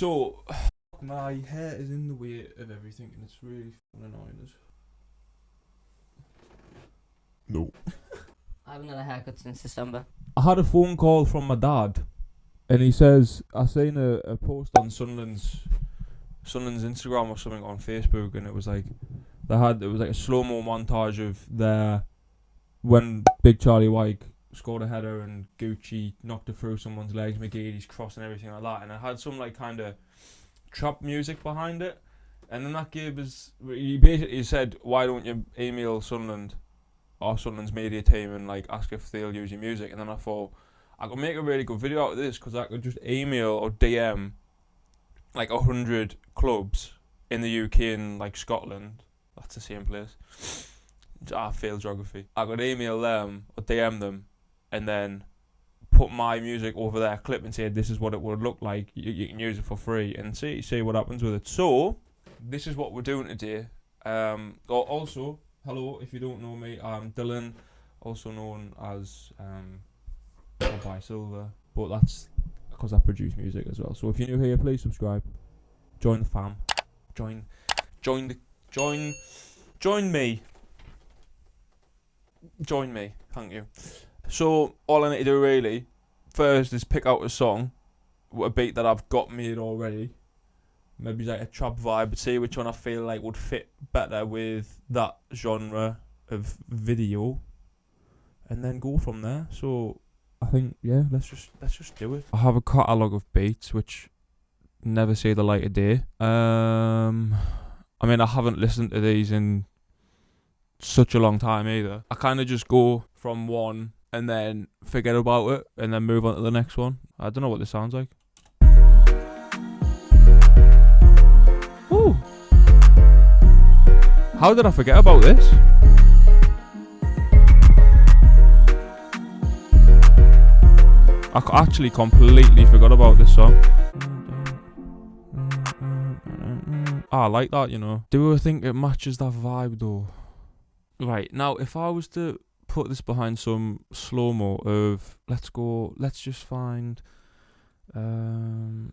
So, my hair is in the way of everything and it's really annoying us. No. I haven't had a haircut since December. I had a phone call from my dad, and he says, I seen a post on Sunderland's Instagram or something on Facebook, and it was like it was like a slow-mo montage of when Big Charlie White scored a header and Gucci knocked it through someone's legs, McGeady's cross and everything like that, and it had some like kind of trap music behind it, and then that gave us. He basically said, "Why don't you email Sunderland or Sunderland's media team and like ask if they'll use your music?" And then I thought I could make a really good video out of this because I could just email or DM like 100 clubs in the UK and like Scotland. That's the same place. I failed geography. I could email them or DM them and then put my music over their clip and say this is what it would look like. You can use it for free and see what happens with it. So this is what we're doing today. Also, hello, if you don't know me, I'm Dylan, also known as ProdbySilver, but that's because I produce music as well. So if you're new here, please subscribe, join the fam, join me. Thank you. So all I need to do really first is pick out a song with a beat that I've got made already. Maybe like a trap vibe, see which one I feel like would fit better with that genre of video, and then go from there. So I think let's just do it. I have a catalogue of beats which never see the light of day. I mean I haven't listened to these in such a long time either. I kind of just go from one and then forget about it and then move on to the next one. I don't know what this sounds like. Ooh. How did I forget about this? I actually completely forgot about this song. I like that, you know. Do I think it matches that vibe though? Right, now if I was to put this behind some slow-mo of, let's just find, I'll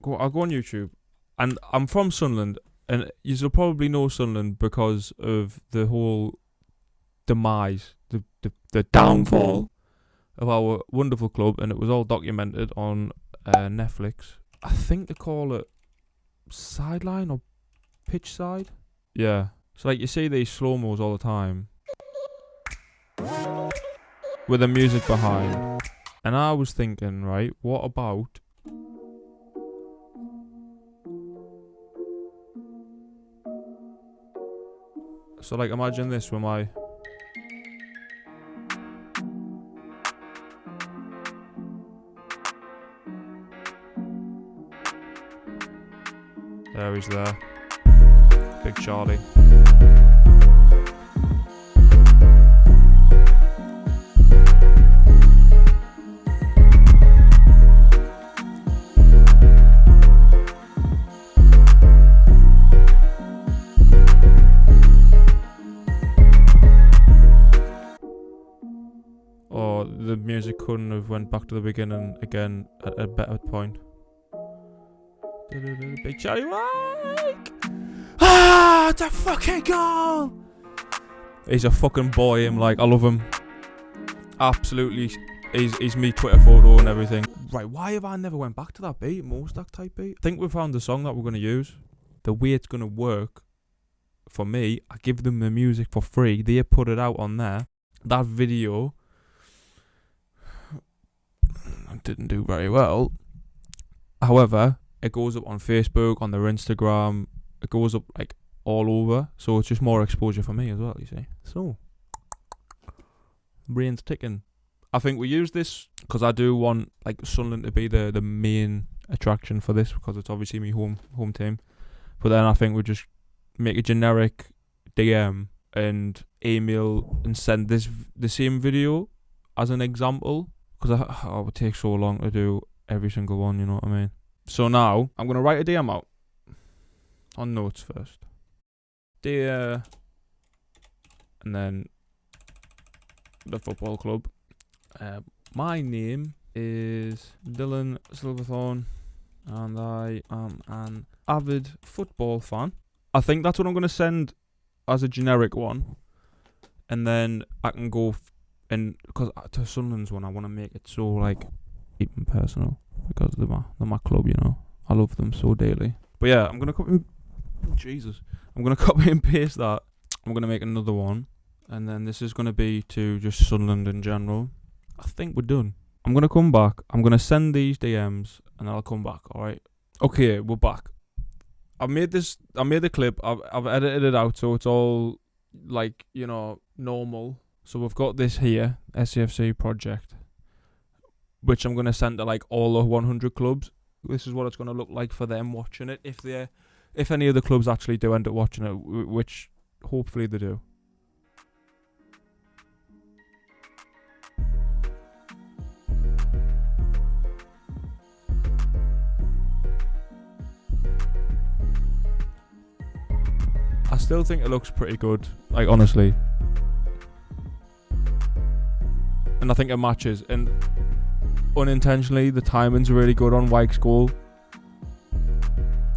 go on YouTube, and I'm from Sunderland, and you'll probably know Sunderland because of the whole demise, the downfall of our wonderful club, and it was all documented on Netflix. I think they call it Sideline or Pitch Side. Yeah. So like you see these slow-mos all the time with the music behind. And I was thinking, right, what about so like imagine this with my there he's there. Big Charlie. Or the music couldn't have went back to the beginning again at a better point. Big Charlie White! Ah, it's a fucking goal! He's a fucking boy, him, like, I love him. Absolutely, he's me Twitter photo and everything. Right, why have I never went back to that beat, Mostack type beat? I think we found the song that we're going to use. The way it's going to work, for me, I give them the music for free, they put it out on there. That video didn't do very well. However, it goes up on Facebook, on their Instagram, it goes up like all over, so it's just more exposure for me as well, you see. So, brain's ticking. I think we use this because I do want like Sunderland to be the main attraction for this because it's obviously my home team. But then I think we just make a generic DM and email and send the same video as an example because it would take so long to do every single one, you know what I mean? So now I'm going to write a DM out on notes first. Dear, and then the football club. My name is Dylan Silverthorne. and I am an avid football fan. I think that's what I'm going to send as a generic one, and then I can go and because to Sunderland's one I want to make it so like even personal because they're my club, you know. I love them so dearly. But yeah, I'm gonna copy and paste that. I'm gonna make another one, and then this is gonna be to just Sunderland in general. I think we're done. I'm gonna come back. I'm gonna send these DMs, and I'll come back. All right. Okay, we're back. I made the clip. I've edited it out so it's all like, you know, normal. So we've got this here, SCFC project, which I'm gonna send to like all the 100 clubs. This is what it's gonna look like for them watching it. If any of the clubs actually do end up watching it, which hopefully they do. I still think it looks pretty good, like honestly. And I think it matches. And unintentionally, the timing's really good on Wyke's goal.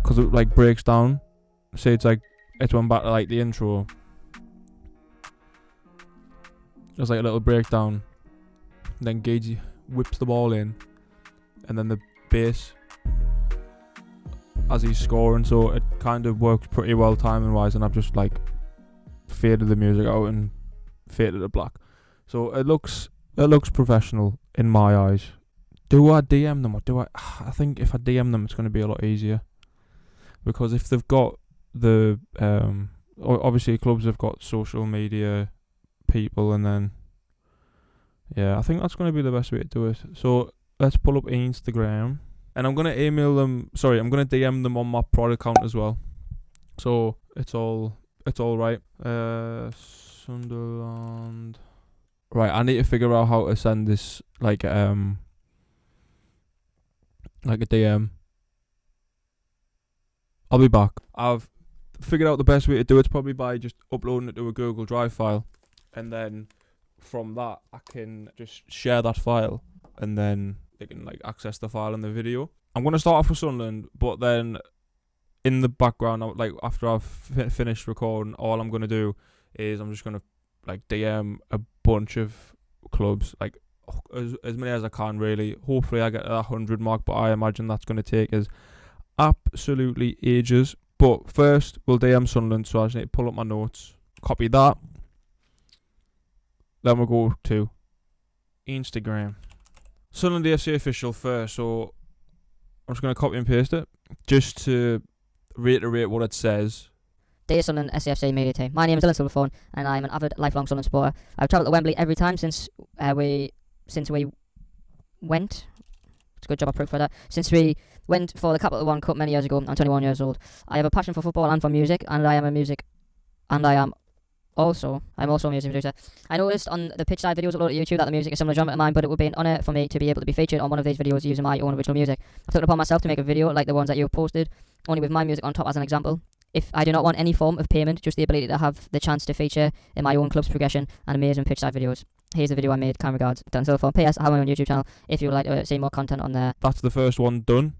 Because it like breaks down. Say it's went back to like the intro. There's like a little breakdown. Then Gagey whips the ball in. And then the bass as he's scoring, so it kind of works pretty well timing wise, and I've just like faded the music out and faded it black. So it looks professional in my eyes. Do I DM them or do I think if I DM them it's going to be a lot easier. Because if they've got the obviously clubs have got social media people, and then yeah, I think that's going to be the best way to do it. So let's pull up Instagram. And I'm going to I'm going to DM them on my prod account as well. So it's all right. Sunderland. Right, I need to figure out how to send this like a DM. I'll be back. I've figured out the best way to do it's probably by just uploading it to a Google Drive file, and then from that I can just share that file, and then they can like access the file in the video. I'm going to start off with Sunderland, but then in the background, like after I've finished recording, all I'm going to do is I'm just going to like DM a bunch of clubs, like as many as I can really. Hopefully I get to that 100 mark, but I imagine that's going to take us absolutely ages. But first we'll DM Sunderland, so I just need to pull up my notes, copy that, then we'll go to Instagram. Sunderland AFC official first, so I'm just going to copy and paste it just to reiterate what it says. Dear Sunderland SCFC media team, my name is Dylan Silverthorne and I'm an avid lifelong Sunderland supporter. I've travelled to Wembley every time since we went. It's a good job I proved for that. Since we went for the Capital One Cup many years ago. I'm 21 years old. I have a passion for football and for music, and I'm also a music producer. I noticed on the pitch side videos uploaded to YouTube that the music is similar genre to mine, but it would be an honour for me to be able to be featured on one of these videos using my own original music. I've took it upon myself to make a video like the ones that you have posted, only with my music on top as an example. If I do not want any form of payment, just the ability to have the chance to feature in my own club's progression and amazing pitch side videos. Here's the video I made. Kind regards, Dylan Silverthorne. P.S. I have my own YouTube channel if you would like to see more content on there. That's the first one done.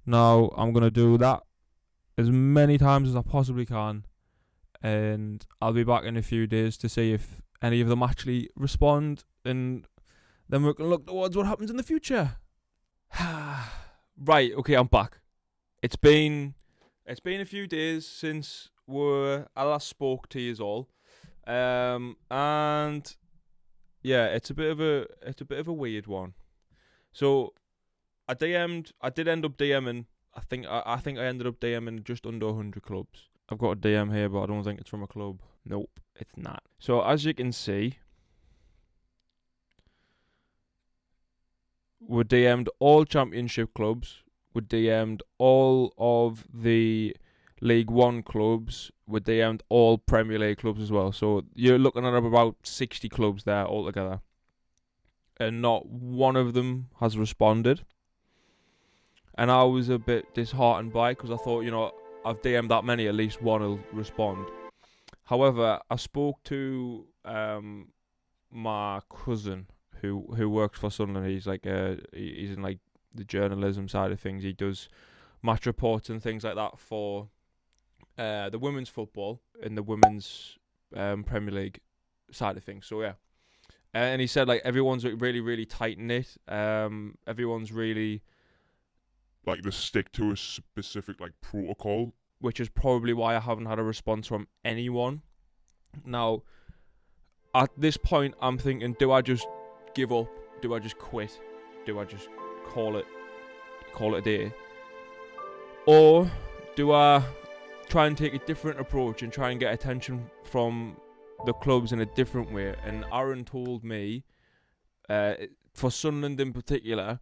Now I'm going to do that as many times as I possibly can, and I'll be back in a few days to see if any of them actually respond, and then we can look towards what happens in the future. Right, okay, I'm back. It's been a few days since I last spoke to you all, and yeah, it's a bit of a weird one. So I did end up DMing. I think I ended up DMing just under 100 clubs. I've got a DM here, but I don't think it's from a club. Nope, it's not. So as you can see, we DM'd all Championship clubs. We DM'd all of the League One clubs. We DM'd all Premier League clubs as well. So you're looking at about 60 clubs there altogether. And not one of them has responded. And I was a bit disheartened by it because I thought, I've DM'd that many, at least one will respond. However, I spoke to my cousin who works for Sunderland. He's like he's in like journalism side of things. He does match reports and things like that for the women's football and the women's Premier League side of things. So yeah, and he said like everyone's really, really tight knit. Everyone's really like they stick to a specific like protocol, which is probably why I haven't had a response from anyone. Now, at this point, I'm thinking, do I just give up? Do I just quit? Do I just call it a day? Or do I try and take a different approach and try and get attention from the clubs in a different way? And Aaron told me, for Sunderland in particular,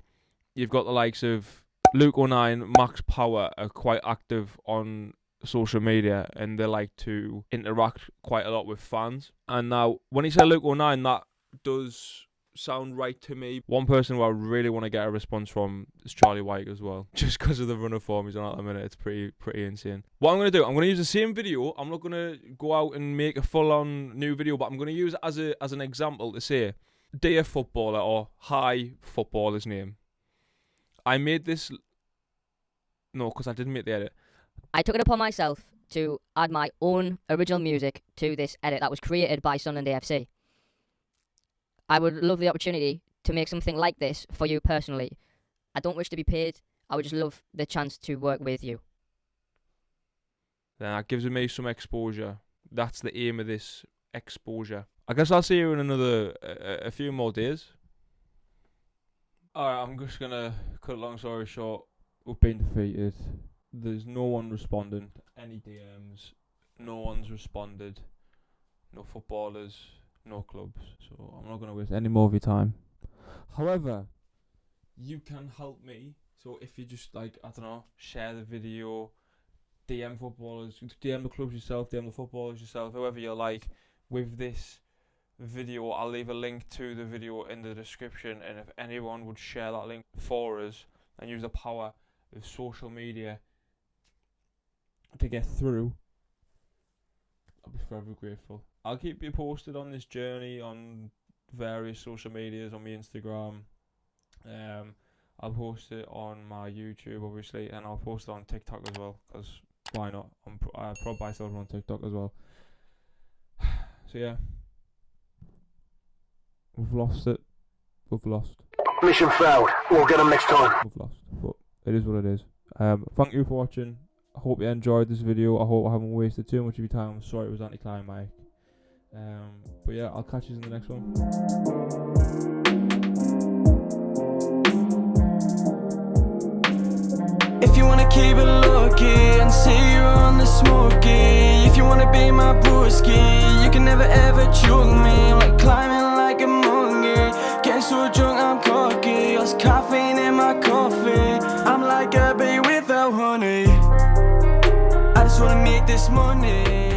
you've got the likes of Luke 09, Max Power are quite active on social media and they like to interact quite a lot with fans. And now, when he said Luke 09, that does sound right to me. One person who I really want to get a response from is Charlie White as well, just because of the run of form he's on at the minute. It's pretty insane. What I'm going to do, I'm going to use the same video. I'm not going to go out and make a full-on new video, but I'm going to use it as an example to say, dear footballer, or hi footballer's name. I made this... No, because I didn't make the edit. I took it upon myself to add my own original music to this edit that was created by Sunderland AFC. I would love the opportunity to make something like this for you personally. I don't wish to be paid. I would just love the chance to work with you. Then that gives me some exposure. That's the aim of this exposure. I guess I'll see you in a few more days. Alright, I'm just gonna cut a long story short. We've been defeated. There's no one responding. Any DMs. No one's responded. No footballers. No clubs. So I'm not going to waste any more of your time. However, you can help me. So if you just like, I don't know, share the video, DM footballers, DM the clubs yourself, DM the footballers yourself, whoever you like, with this video. I'll leave a link to the video in the description, and if anyone would share that link for us and use the power of social media to get through, I'll be forever grateful. I'll keep you posted on this journey on various social medias, on my Instagram. I'll post it on my YouTube, obviously, and I'll post it on TikTok as well, because why not? I'm ProdbySilver on TikTok as well. So yeah, we've lost it. We've lost. Mission failed. We'll get them next time. We've lost, but it is what it is. Thank you for watching. I hope you enjoyed this video. I hope I haven't wasted too much of your time. I'm sorry it was anticlimactic. But yeah, I'll catch you in the next one. If you wanna keep it low-key and see you on the smoky, if you wanna be my broski, you can never ever choke me. I'm like climbing like a monkey, getting so drunk I'm cocky. There's caffeine in my coffee, I'm like a bee without honey. I just wanna make this money.